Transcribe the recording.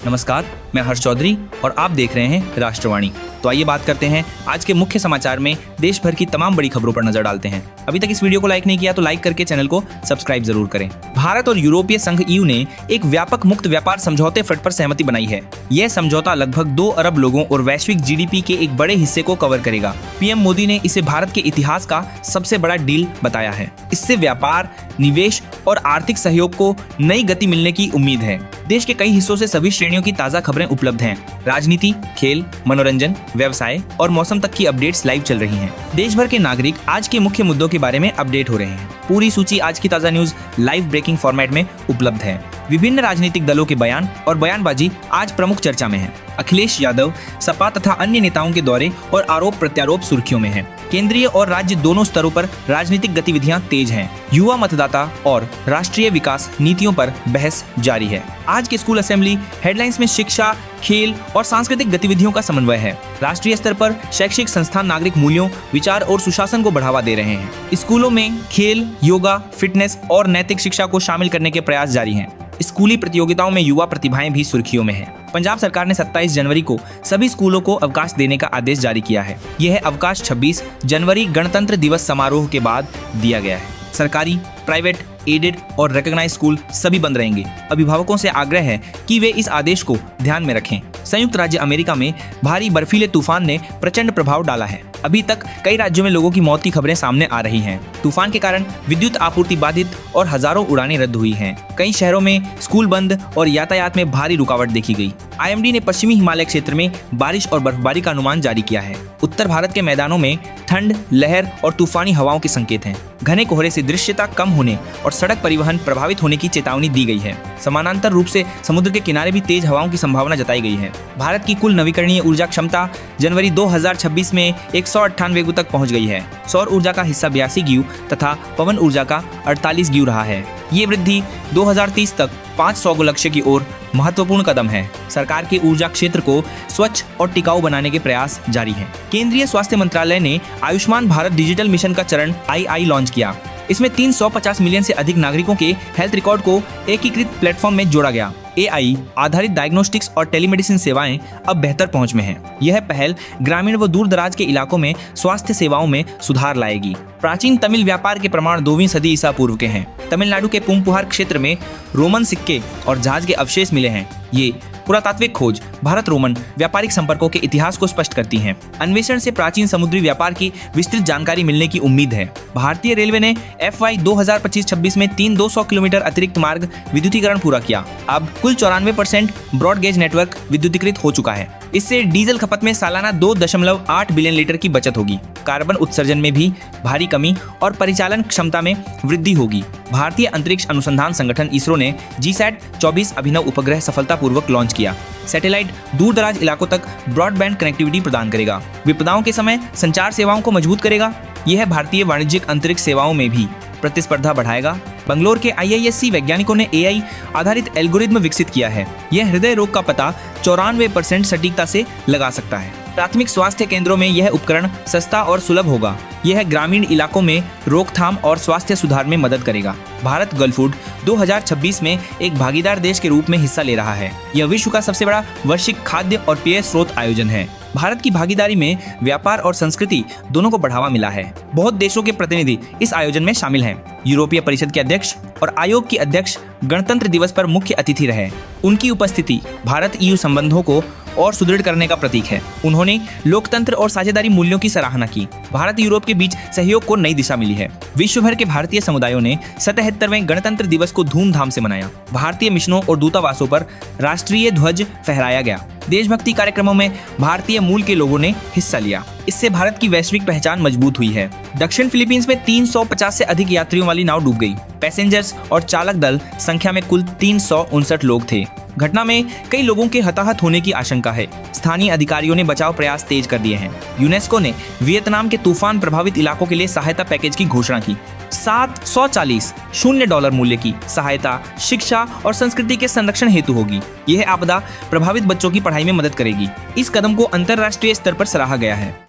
नमस्कार, मैं हर्ष चौधरी और आप देख रहे हैं राष्ट्रवाणी। तो आइए बात करते हैं आज के मुख्य समाचार में देश भर की तमाम बड़ी खबरों पर नजर डालते हैं। अभी तक इस वीडियो को लाइक नहीं किया तो लाइक करके चैनल को सब्सक्राइब जरूर करें। भारत और यूरोपीय संघ EU ने एक व्यापक मुक्त व्यापार समझौते फ्रंट पर सहमति बनाई है। यह समझौता लगभग 2 अरब लोगों और वैश्विक GDP के एक बड़े हिस्से को कवर करेगा। PM मोदी ने इसे भारत के इतिहास का सबसे बड़ा डील बताया है। इससे व्यापार, निवेश और आर्थिक सहयोग को नई गति मिलने की उम्मीद है। देश के कई हिस्सों से सभी श्रेणियों की ताज़ा खबरें उपलब्ध हैं। राजनीति, खेल, मनोरंजन, व्यवसाय और मौसम तक की अपडेट्स लाइव चल रही हैं। देश भर के नागरिक आज के मुख्य मुद्दों के बारे में अपडेट हो रहे हैं। पूरी सूची आज की ताज़ा न्यूज लाइव ब्रेकिंग फॉर्मेट में उपलब्ध है। विभिन्न राजनीतिक दलों के बयान और बयानबाजी आज प्रमुख चर्चा में है। अखिलेश यादव, सपा तथा अन्य नेताओं के दौरे और आरोप प्रत्यारोप सुर्खियों में है। केंद्रीय और राज्य दोनों स्तरों पर राजनीतिक गतिविधियां तेज हैं। युवा मतदाता और राष्ट्रीय विकास नीतियों पर बहस जारी है। आज के स्कूल असेंबली हेडलाइंस में शिक्षा, खेल और सांस्कृतिक गतिविधियों का समन्वय है। राष्ट्रीय स्तर पर शैक्षिक संस्थान नागरिक मूल्यों, विचार और सुशासन को बढ़ावा दे रहे हैं। स्कूलों में खेल, योगा, फिटनेस और नैतिक शिक्षा को शामिल करने के प्रयास जारी हैं। स्कूली प्रतियोगिताओं में युवा प्रतिभाएं भी सुर्खियों में हैं। पंजाब सरकार ने 27 जनवरी को सभी स्कूलों को अवकाश देने का आदेश जारी किया है। यह अवकाश 26 जनवरी गणतंत्र दिवस समारोह के बाद दिया गया है। सरकारी, प्राइवेट, एडेड और रिकॉग्नाइज्ड स्कूल सभी बंद रहेंगे। अभिभावकों से आग्रह है कि वे इस आदेश को ध्यान में रखें। संयुक्त राज्य अमेरिका में भारी बर्फीले तूफान ने प्रचंड प्रभाव डाला है। अभी तक कई राज्यों में लोगों की मौत की खबरें सामने आ रही हैं। तूफान के कारण विद्युत आपूर्ति बाधित और हजारों उड़ानें रद्द हुई हैं। कई शहरों में स्कूल बंद और यातायात में भारी रुकावट देखी गई। IMD ने पश्चिमी हिमालय क्षेत्र में बारिश और बर्फबारी का अनुमान जारी किया है। उत्तर भारत के मैदानों में ठंड, लहर और तूफानी हवाओं के संकेत हैं। घने कोहरे से दृश्यता कम होने और सड़क परिवहन प्रभावित होने की चेतावनी दी गई है। समानांतर रूप से समुद्र के किनारे भी तेज हवाओं की संभावना जताई गई है। भारत की कुल नवीकरणीय ऊर्जा क्षमता जनवरी 2026 में 198 GW तक पहुंच गई है। सौर ऊर्जा का हिस्सा 82 GW तथा पवन ऊर्जा का 48 GW रहा है। ये वृद्धि 2030 तक 500 को लक्ष्य की ओर महत्वपूर्ण कदम है। सरकार के ऊर्जा क्षेत्र को स्वच्छ और टिकाऊ बनाने के प्रयास जारी हैं। केंद्रीय स्वास्थ्य मंत्रालय ने आयुष्मान भारत डिजिटल मिशन का चरण II लॉन्च किया। इसमें 350 मिलियन से अधिक नागरिकों के हेल्थ रिकॉर्ड को एकीकृत प्लेटफॉर्म में जोड़ा गया। AI आधारित डायग्नोस्टिक्स और टेलीमेडिसिन सेवाएं अब बेहतर पहुंच में हैं। यह पहल ग्रामीण व दूर दराज के इलाकों में स्वास्थ्य सेवाओं में सुधार लाएगी। प्राचीन तमिल व्यापार के प्रमाण 2वीं सदी ईसा पूर्व के हैं। तमिलनाडु के पूम्पुहार क्षेत्र में रोमन सिक्के और जहाज के अवशेष मिले हैं। ये पुरातात्विक खोज भारत रोमन व्यापारिक संपर्कों के इतिहास को स्पष्ट करती हैं। अन्वेषण से प्राचीन समुद्री व्यापार की विस्तृत जानकारी मिलने की उम्मीद है। भारतीय रेलवे ने FY 2025-26 में 200 किलोमीटर अतिरिक्त मार्ग विद्युतीकरण पूरा किया। अब कुल 94% ब्रॉडगेज नेटवर्क विद्युतीकृत हो चुका है। इससे डीजल खपत में सालाना 2.8 बिलियन लीटर की बचत होगी। कार्बन उत्सर्जन में भी भारी कमी और परिचालन क्षमता में वृद्धि होगी। भारतीय अंतरिक्ष अनुसंधान संगठन ISRO ने GSAT 24 अभिनव उपग्रह सफलतापूर्वक लॉन्च किया। सैटेलाइट दूर दराज इलाकों तक ब्रॉडबैंड कनेक्टिविटी प्रदान करेगा। विपदाओं के समय संचार सेवाओं को मजबूत करेगा। यह भारतीय वाणिज्यिक अंतरिक्ष सेवाओं में भी प्रतिस्पर्धा बढ़ाएगा। बंगलोर के IISc वैज्ञानिकों ने AI आधारित एल्गोरिथम विकसित किया है। यह हृदय रोग का पता 94% सटीकता से लगा सकता है। प्राथमिक स्वास्थ्य केंद्रों में यह उपकरण सस्ता और सुलभ होगा। यह ग्रामीण इलाकों में रोकथाम और स्वास्थ्य सुधार में मदद करेगा। भारत गलफूड 2026 में एक भागीदार देश के रूप में हिस्सा ले रहा है। यह विश्व का सबसे बड़ा वैश्विक खाद्य और पेय स्रोत आयोजन है। भारत की भागीदारी में व्यापार और संस्कृति दोनों को बढ़ावा मिला है। बहुत देशों के प्रतिनिधि इस आयोजन में शामिल हैं। यूरोपीय परिषद के अध्यक्ष और आयोग की अध्यक्ष गणतंत्र दिवस पर मुख्य अतिथि रहे। उनकी उपस्थिति भारत EU संबंधों को और सुदृढ़ करने का प्रतीक है। उन्होंने लोकतंत्र और साझेदारी मूल्यों की सराहना की। भारत यूरोप के बीच सहयोग को नई दिशा मिली है। विश्व भर के भारतीय समुदायों ने 77वें गणतंत्र दिवस को धूमधाम से मनाया। भारतीय मिशनों और दूतावासों पर राष्ट्रीय ध्वज फहराया गया। देशभक्ति कार्यक्रमों में भारतीय मूल के लोगों ने हिस्सा लिया। इससे भारत की वैश्विक पहचान मजबूत हुई है। दक्षिण फिलीपींस में 350 से अधिक यात्रियों वाली नाव डूब गई। पैसेंजर्स और चालक दल संख्या में कुल 359 लोग थे। घटना में कई लोगों के हताहत होने की आशंका है। स्थानीय अधिकारियों ने बचाव प्रयास तेज कर दिए हैं। यूनेस्को ने वियतनाम के तूफान प्रभावित इलाकों के लिए सहायता पैकेज की घोषणा की। $740 मूल्य की सहायता शिक्षा और संस्कृति के संरक्षण हेतु होगी। यह आपदा प्रभावित बच्चों की पढ़ाई में मदद करेगी। इस कदम को अंतर्राष्ट्रीय स्तर पर सराहा गया है।